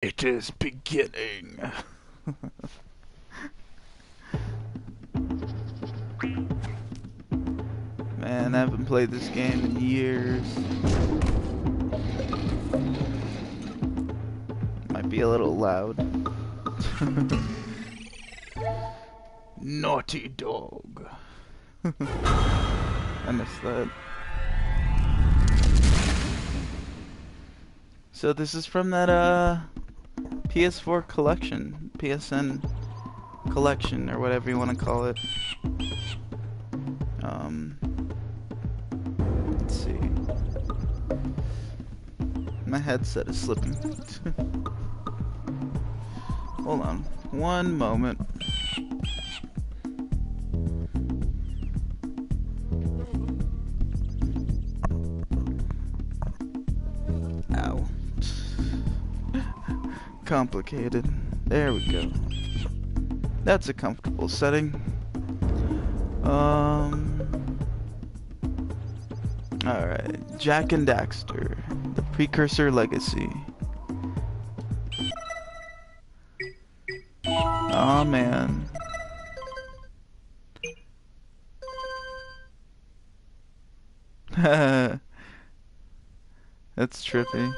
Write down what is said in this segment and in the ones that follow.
It is beginning. Man, I haven't played this game in years. Might be a little loud. Naughty dog. I missed that. So this is from that PS4 collection, PSN collection, or whatever you want to call it. Let's see. My headset is slipping. Hold on, one moment. Ow. Complicated. There we go. That's a comfortable setting. Alright. Jack and Daxter. The Precursor Legacy. Aw, man. That's trippy.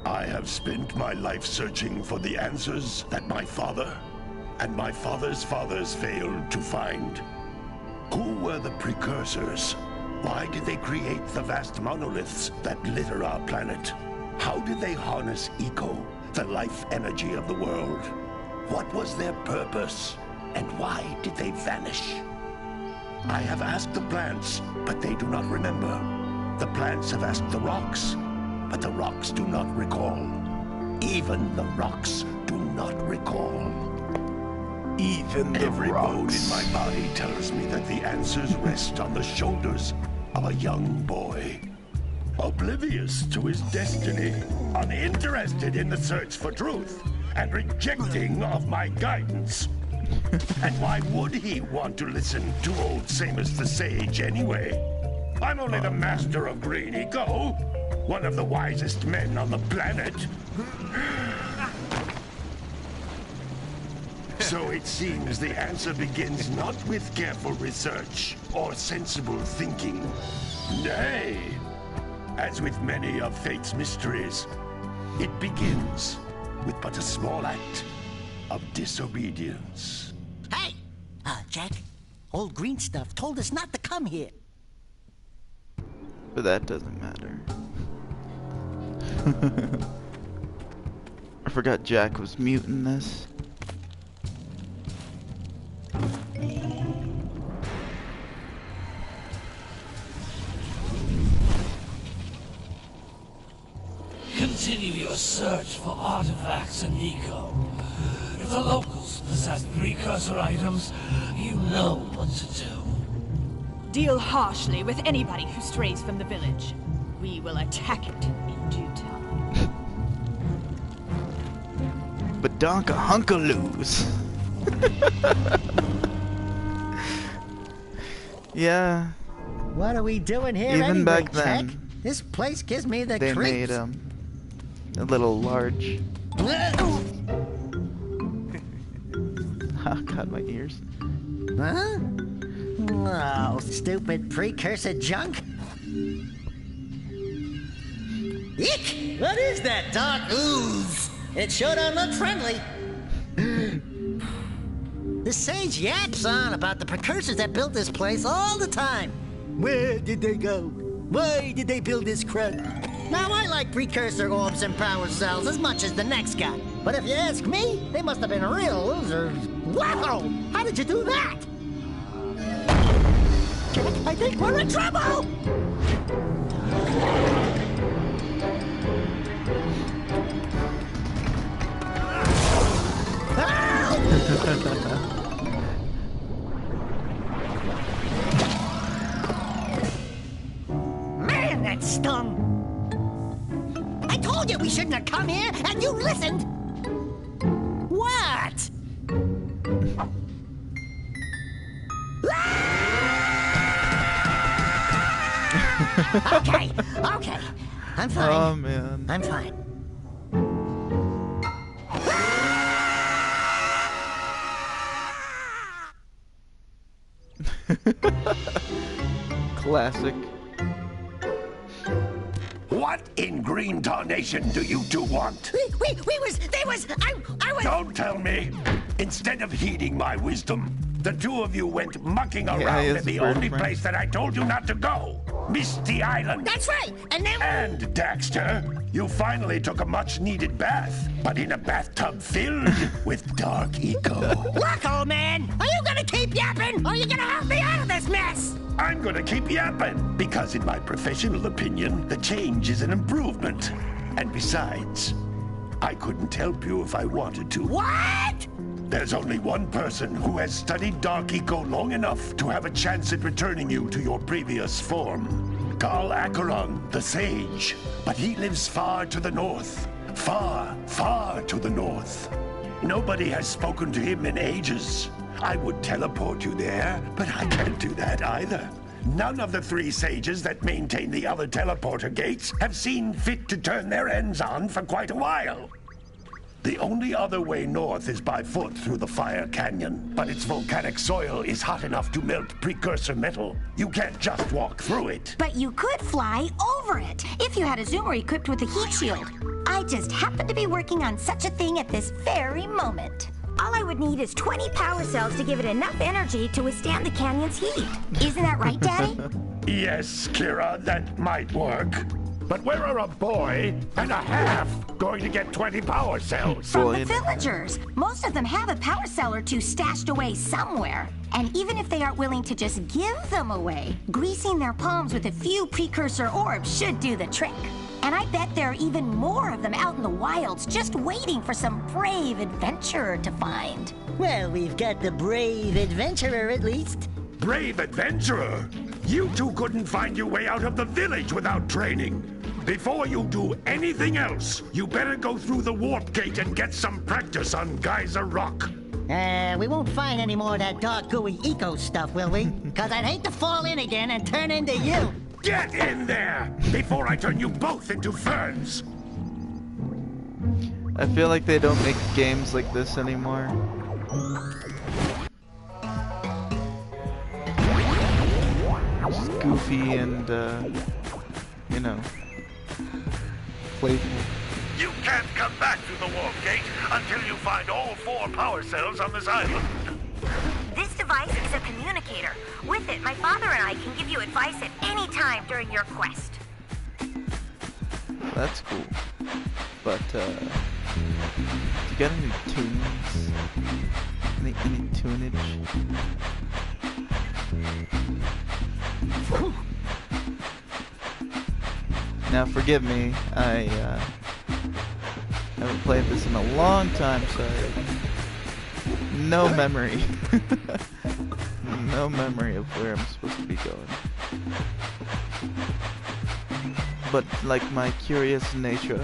I have spent my life searching for the answers that my father and my father's fathers failed to find. Who were the precursors? Why did they create the vast monoliths that litter our planet? How did they harness eco, the life energy of the world? What was their purpose? And why did they vanish? I have asked the plants, but they do not remember. The plants have asked the rocks, but the rocks do not recall. Even the rocks do not recall. Even the Every bone rocks. in my body tells me that the answers rest on the shoulders of a young boy. Oblivious to his destiny, uninterested in the search for truth, and rejecting of my guidance. And why would he want to listen to old Samus the Sage anyway? I'm only the master of green eco, one of the wisest men on the planet. So it seems the answer begins not with careful research or sensible thinking. Nay, as with many of fate's mysteries, it begins with but a small act of disobedience. Hey! Jack, old green stuff told us not to come here. But that doesn't matter. I forgot Jack was mute in this. Continue your search for artifacts and eco. If the locals possess precursor items, you know what to do. Deal harshly with anybody who strays from the village. We will attack it in due time. But Donka Hunkaloos. Yeah, What are we doing here even anyway, back Jack? then, This place gives me the they creeps. made a little large. Oh god, my ears. Huh? Oh, stupid precursor junk. Eek! What is that dark ooze? It sure don't look friendly. The sage yaps on about the precursors that built this place all the time. Where did they go? Why did they build this crud? Now, I like precursor orbs and power cells as much as the next guy. But if you ask me, they must have been real losers. Wow! How did you do that? I think we're in trouble! Man, that stung! I told you we shouldn't have come here, and you listened! What? Okay. I'm fine. Oh man. I'm fine. Classic. What in green tarnation do you two want? I was... Don't tell me. Instead of heeding my wisdom, the two of you went mucking Yeah, around he in is the bird only friend. place that I told you not to go. Misty Island. That's right. And then... And, Daxter, you finally took a much-needed bath, but in a bathtub filled with dark eco. Look, old man, are you gonna keep yapping, or are you gonna help me out of this mess? I'm gonna keep yapping, because in my professional opinion, the change is an improvement. And besides, I couldn't help you if I wanted to. What? There's only one person who has studied Dark Eco long enough to have a chance at returning you to your previous form. Carl Acheron, the Sage. But he lives far to the north. Far, far to the north. Nobody has spoken to him in ages. I would teleport you there, but I can't do that either. None of the three sages that maintain the other teleporter gates have seen fit to turn their ends on for quite a while. The only other way north is by foot through the Fire Canyon, but its volcanic soil is hot enough to melt precursor metal. You can't just walk through it. But you could fly over it if you had a zoomer equipped with a heat shield. I just happen to be working on such a thing at this very moment. All I would need is 20 power cells to give it enough energy to withstand the canyon's heat. Isn't that right, Daddy? Yes, Kira, that might work. But where are a boy and a half going to get 20 power cells? From Boy the and- villagers. Most of them have a power cell or two stashed away somewhere. And even if they aren't willing to just give them away, greasing their palms with a few precursor orbs should do the trick. And I bet there are even more of them out in the wilds just waiting for some brave adventurer to find. Well, we've got the brave adventurer at least. Brave adventurer! You two couldn't find your way out of the village without training. Before you do anything else, you better go through the warp gate and get some practice on Geyser Rock. We won't find any more of that dark gooey eco stuff, will we? Because I'd hate to fall in again and turn into you. Get in there before I turn you both into ferns. I feel like they don't make games like this anymore. Just goofy and, you know, playful. You can't come back through the warp gate until you find all 4 power cells on this island. This device is a communicator. With it, my father and I can give you advice at any time during your quest. That's cool. But, do you got any tunes? Any tunage? Now, forgive me, I haven't played this in a long time, so no memory. No memory of where I'm supposed to be going. But like my curious nature,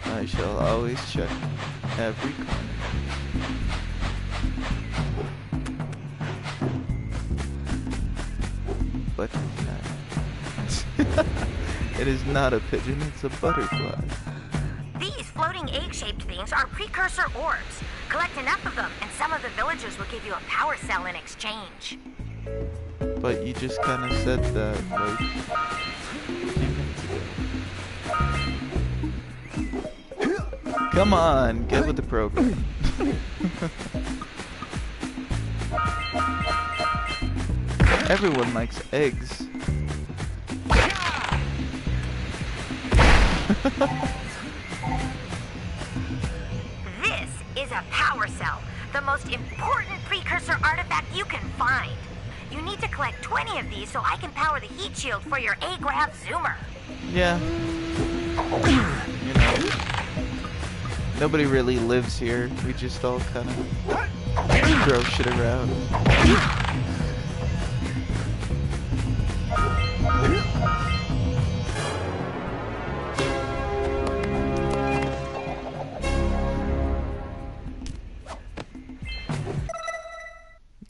I shall always check every corner. But it is not a pigeon, it's a butterfly. These floating egg-shaped things are precursor orbs. Collect enough of them, and some of the villagers will give you a power cell in exchange. But you just kind of said that, like, a few minutes ago. Come on, get with the program. Everyone likes eggs. This is a power cell, the most important precursor artifact you can find. You need to collect 20 of these so I can power the heat shield for your A-Grav zoomer. Yeah. You know, nobody really lives here. We just all kind of throw shit around.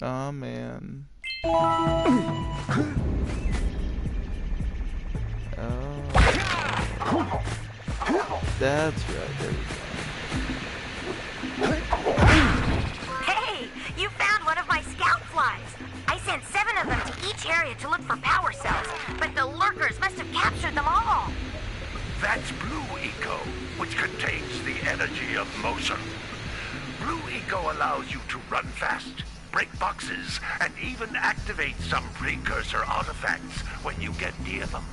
Oh man. Oh. That's right, there we go. Hey, you found one of my scout flies. I sent 7 of them to each area to look for power cells, but the lurkers must have captured them all. That's Blue Eco, which contains the energy of motion. Blue Eco allows you to run fast, break boxes, and even activate some precursor artifacts when you get near them.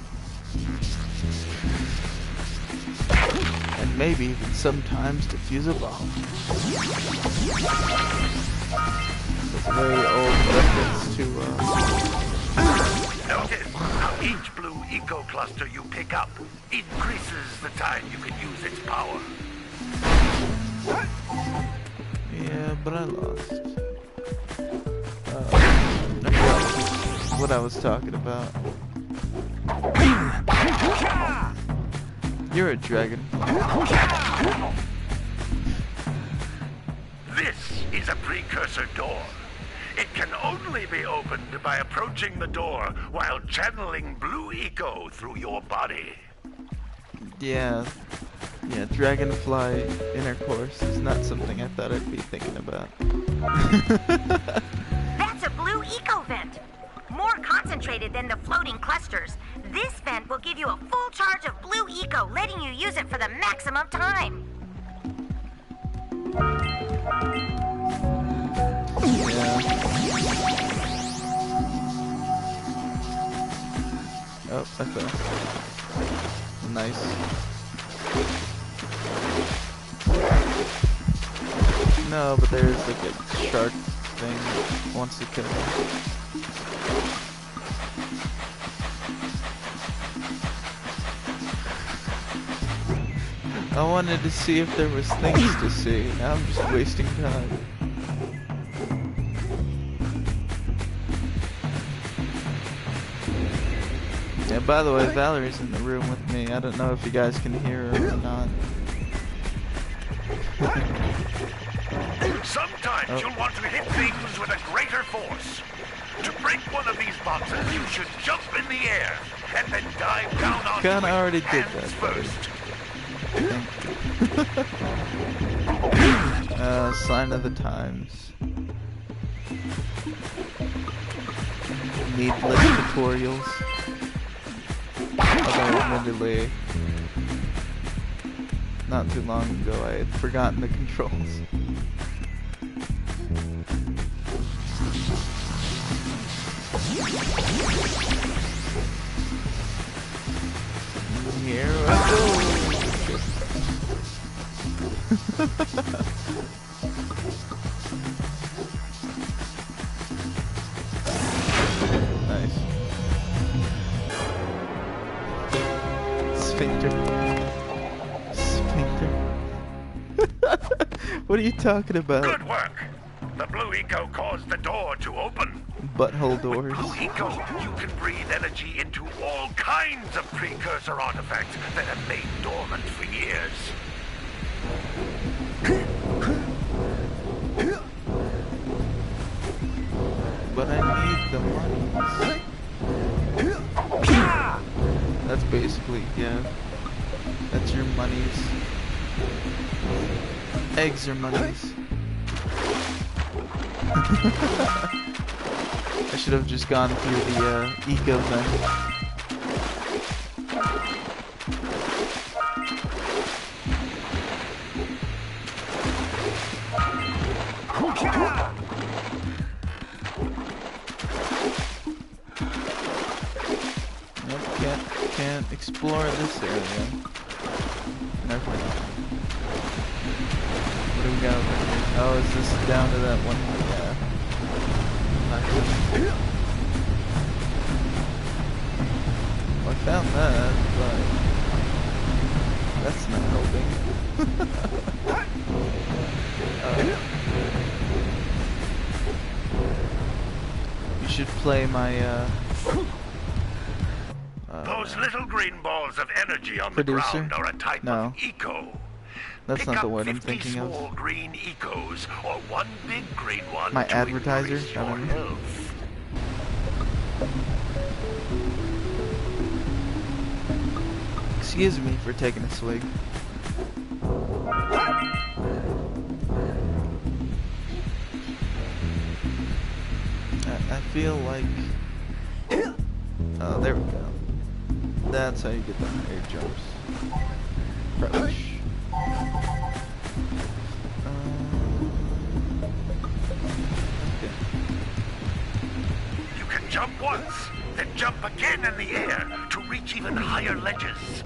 And maybe even sometimes defuse a bomb. It's a very old reference to, Notice how each Blue Eco cluster you pick up increases the time you can use its power. yeah, but I lost. What I was talking about. You're a dragon. This is a precursor door. It can only be opened by approaching the door while channeling Blue Eco through your body. Yeah, dragonfly intercourse is not something I thought I'd be thinking about. That's a blue eco vent. More concentrated than the floating clusters. This vent will give you a full charge of blue eco, letting you use it for the maximum time. Yeah. Oh, I fell. Nice. No, but there's like a shark thing that wants to kill me. I wanted to see if there was things to see. Now I'm just wasting time. Yeah, by the way, Valerie's in the room with me. I don't know if you guys can hear her or not. Sometimes you'll want to hit things with a greater force. To break one of these boxes, you should jump in the air and then dive down onto Kinda it already did hands that, first. Sign of the times. Needless tutorials. Although admittedly, not too long ago I had forgotten the controls. Here I go. Nice. Sphincter. Sphincter. What are you talking about? Good work. The Blue Eco caused the door to open. Butthole doors. Blue Eco, you can breathe energy into all kinds of precursor artifacts that have lain dormant for years. But I need the monies. That's basically, yeah. That's your monies. Eggs are monies. I should have just gone through the eco vent. Nope, can't explore this area. Never mind. What do we got over here? Oh, is this down to that one? Yeah. Well, I found that, but that's not helping. You should play my Those little green balls of energy on producer? the ground are a type of eco. That's Pick not the up word I'm 50 thinking of. small green ecos or one big green one My to advertiser? increase your health. Excuse me for taking a swig. I feel like... Oh, there we go. That's how you get the higher jumps. Crouch. Okay. You can jump once, then jump again in the air to reach even higher ledges.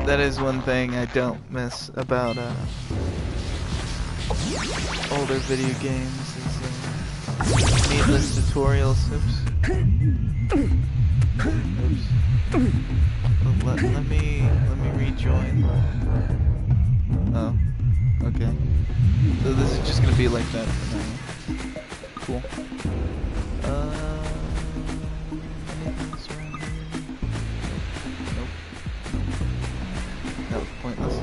That is one thing I don't miss about older video games is needless tutorials. Oops. Oops. Well, let me rejoin. Oh, okay. So this is just gonna be like that for now. Cool. Anything else around here? Nope. That was pointless.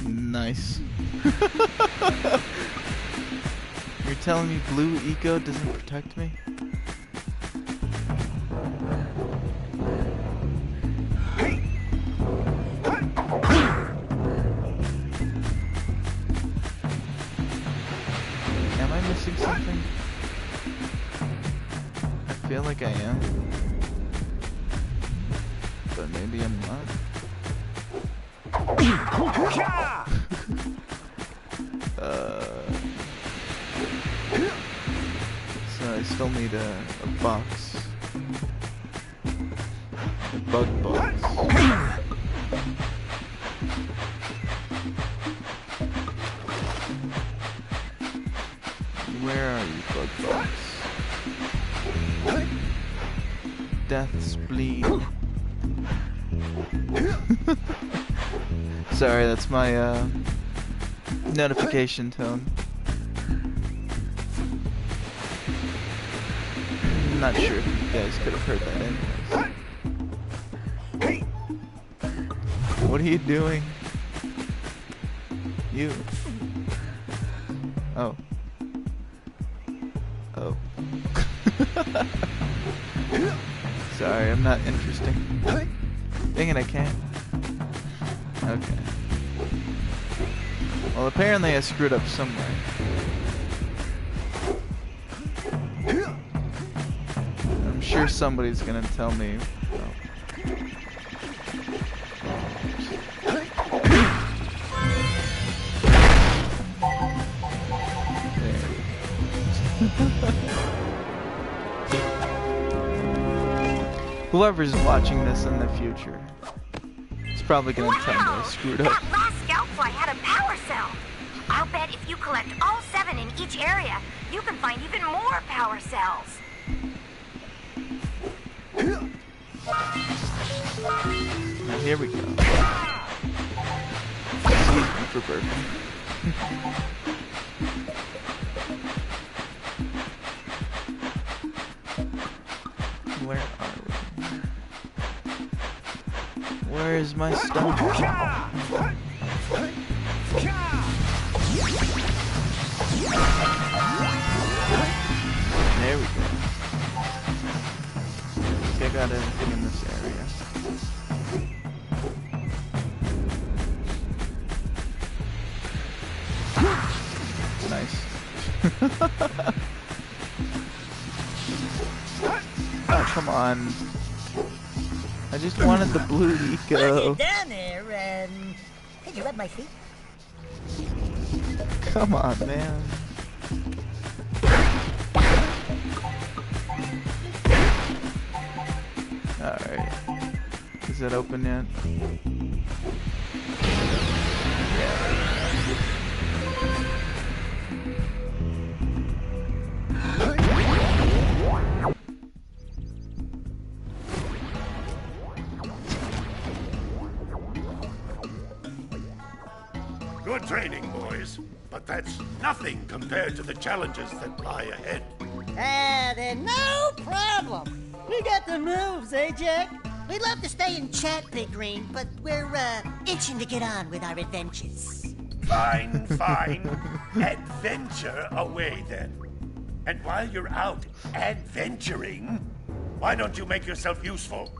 Nice. You're telling me blue eco doesn't protect me? Am I missing something? I feel like I am. But maybe I'm not. So I still need a box. A bug box. Where are you, bug box? Death's bleed. Sorry, that's my notification tone. I'm not sure if you guys could have heard that anyways. What are you doing? You. Oh. Oh. Sorry, I'm not interesting. Dang it, I can't. Okay. Well, apparently I screwed up somewhere. I'm sure somebody's gonna tell me. Oh. Whoever's watching this in the future is probably gonna tell me I screwed up. That last scoutfly had a power cell. I'll bet if you collect all 7 in each area, you can find even more power cells. Now here we go. Excuse me for burping. Where are we? Where is my stuff? There we go. I think I got everything in this area. Nice. Oh, come on. I just wanted the blue eco. Get down there and... Hey, you rub my feet? Come on, man. Alright. Is it open yet? Good training, boys. But that's nothing compared to the challenges that lie ahead. Then no problem. We got the moves, eh, Jack? We'd love to stay and chat, Big Green, but we're, itching to get on with our adventures. Fine, fine. Adventure away, then. And while you're out adventuring, why don't you make yourself useful?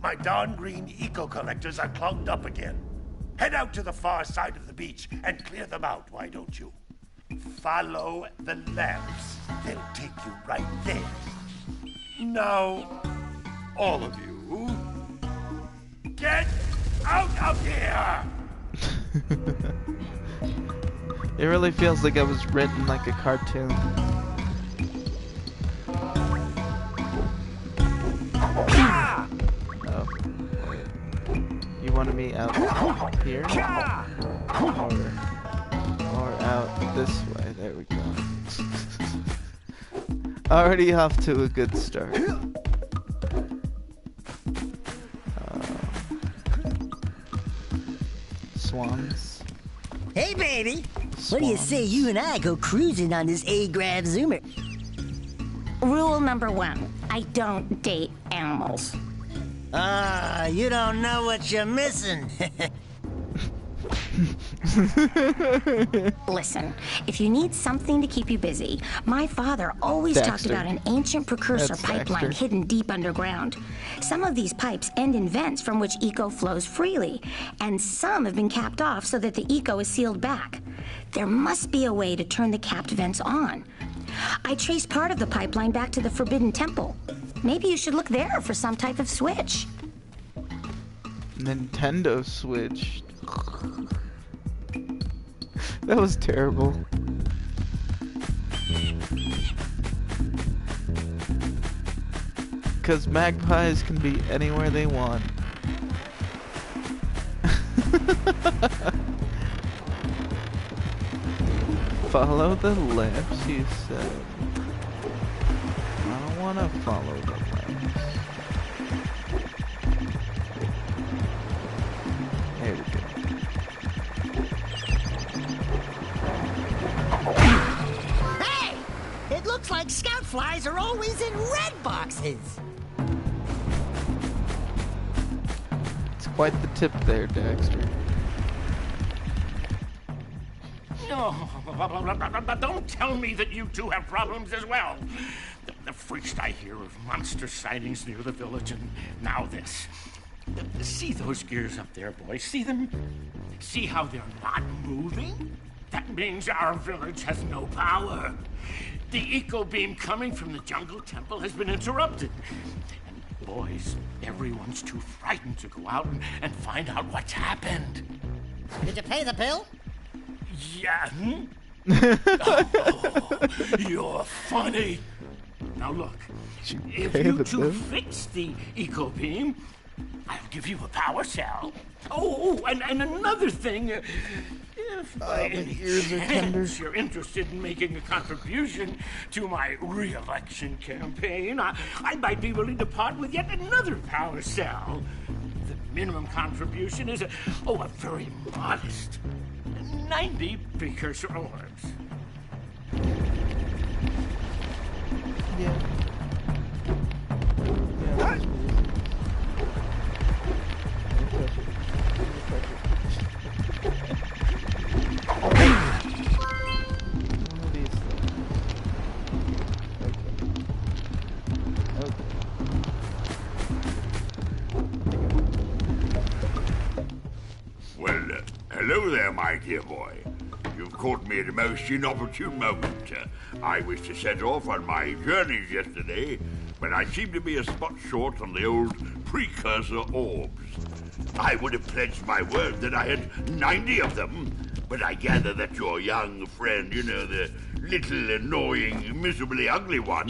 My darn green eco-collectors are clogged up again. Head out to the far side of the beach and clear them out, why don't you? Follow the lamps. They'll take you right there. Now, all of you, get out of here! It really feels like I was written like a cartoon. Oh, wait. You wanted me out here? Or out this way. There we go. Already off to a good start. Swans. Hey, baby. What do you say you and I go cruising on this A-Grav Zoomer? Rule number 1, I don't date animals. You don't know what you're missing. Listen, if you need something to keep you busy, my father always talked about an ancient precursor pipeline hidden deep underground. Some of these pipes end in vents from which eco flows freely, and some have been capped off so that the eco is sealed back. There must be a way to turn the capped vents on. I traced part of the pipeline back to the Forbidden Temple. Maybe you should look there for some type of switch. Nintendo Switch. That was terrible. Because magpies can be anywhere they want. Follow the lamps, you said. I don't want to follow the lamps. There we go. Hey! It looks like scout flies are always in red boxes. It's quite the tip there, Daxter. No, don't tell me that you two have problems as well. The first I hear of monster sightings near the village, and now this. See those gears up there, boys? See them? See how they're not moving? That means our village has no power. The eco beam coming from the jungle temple has been interrupted. And boys, everyone's too frightened to go out and find out what's happened. Did you pay the bill? Yeah. Oh, you're funny. Now look, if you two fix the eco beam, I'll give you a power cell. Oh, and another thing, if by any chance you're interested in making a contribution to my re-election campaign, I might be willing to part with yet another power cell. The minimum contribution is a very modest 90 precursor orbs. Yeah. Hello there, my dear boy. You've caught me at a most inopportune moment. I was to set off on my journeys yesterday, but I seem to be a spot short on the old precursor orbs. I would have pledged my word that I had 90 of them, but I gather that your young friend, you know, the little annoying, miserably ugly one,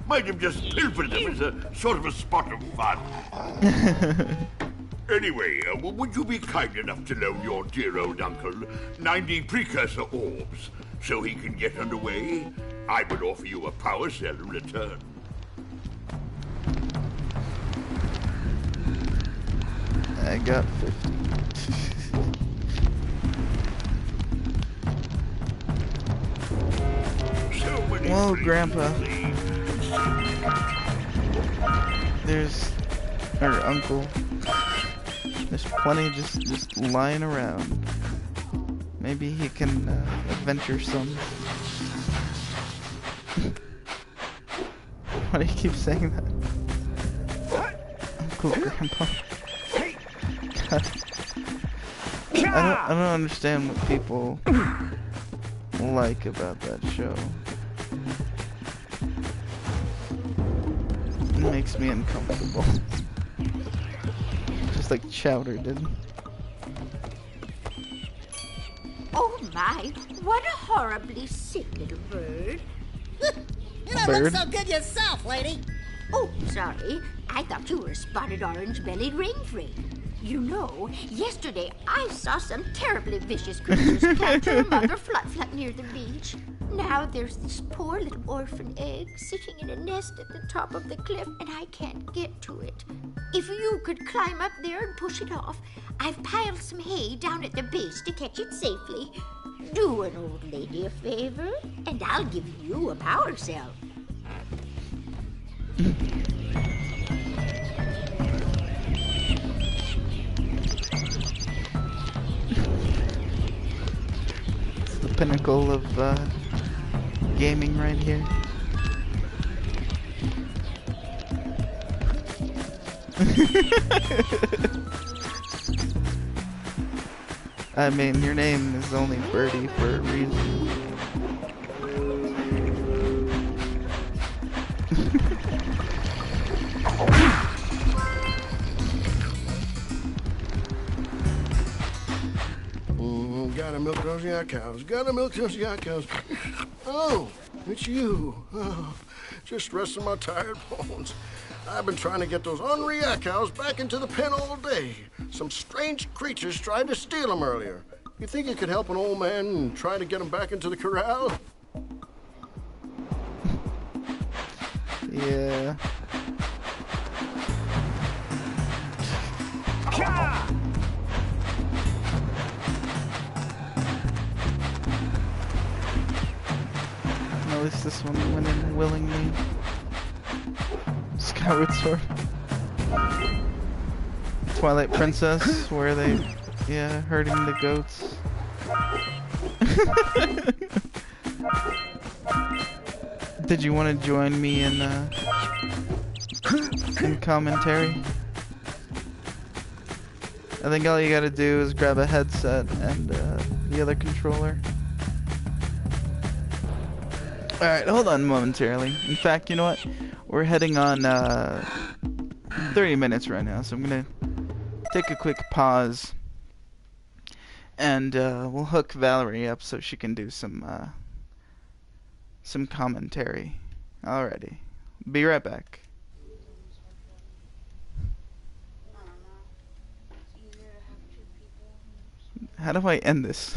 might have just pilfered them as a sort of a spot of fun. Anyway, would you be kind enough to loan your dear old uncle 90 precursor orbs so he can get underway? I would offer you a power cell in return. I got 50. Whoa, Grandpa. Or Uncle. There's plenty just lying around. Maybe he can adventure some. Why do you keep saying that? Uncle Grandpa. I don't understand what people like about that show. It makes me uncomfortable. Just like Chowder did. Oh my, what a horribly sick little bird. You don't look so good yourself, lady. Oh, sorry. I thought you were a spotted orange-bellied rainfrake. You know, yesterday I saw some terribly vicious creatures capture a mother flut-flut near the beach. Now there's this poor little orphan egg sitting in a nest at the top of the cliff, and I can't get to it. If you could climb up there and push it off, I've piled some hay down at the base to catch it safely. Do an old lady a favor, and I'll give you a power cell. It's the pinnacle of gaming right here. I mean, your name is only Birdie for a reason. Gotta milk those yak cows. Gotta milk those yak cows. Oh, it's you. Oh, just resting my tired bones. I've been trying to get those ornery yak cows back into the pen all day. Some strange creatures tried to steal them earlier. You think you could help an old man and try to get them back into the corral? Yeah. At least this one went in willingly. Skyward Sword. Twilight Princess, where they, yeah, herding the goats. Did you want to join me in commentary? I think all you gotta do is grab a headset and the other controller. Alright, hold on momentarily. In fact, you know what? We're heading on 30 minutes right now, so I'm gonna take a quick pause and we'll hook Valerie up so she can do some commentary. Alrighty. Be right back. How do I end this?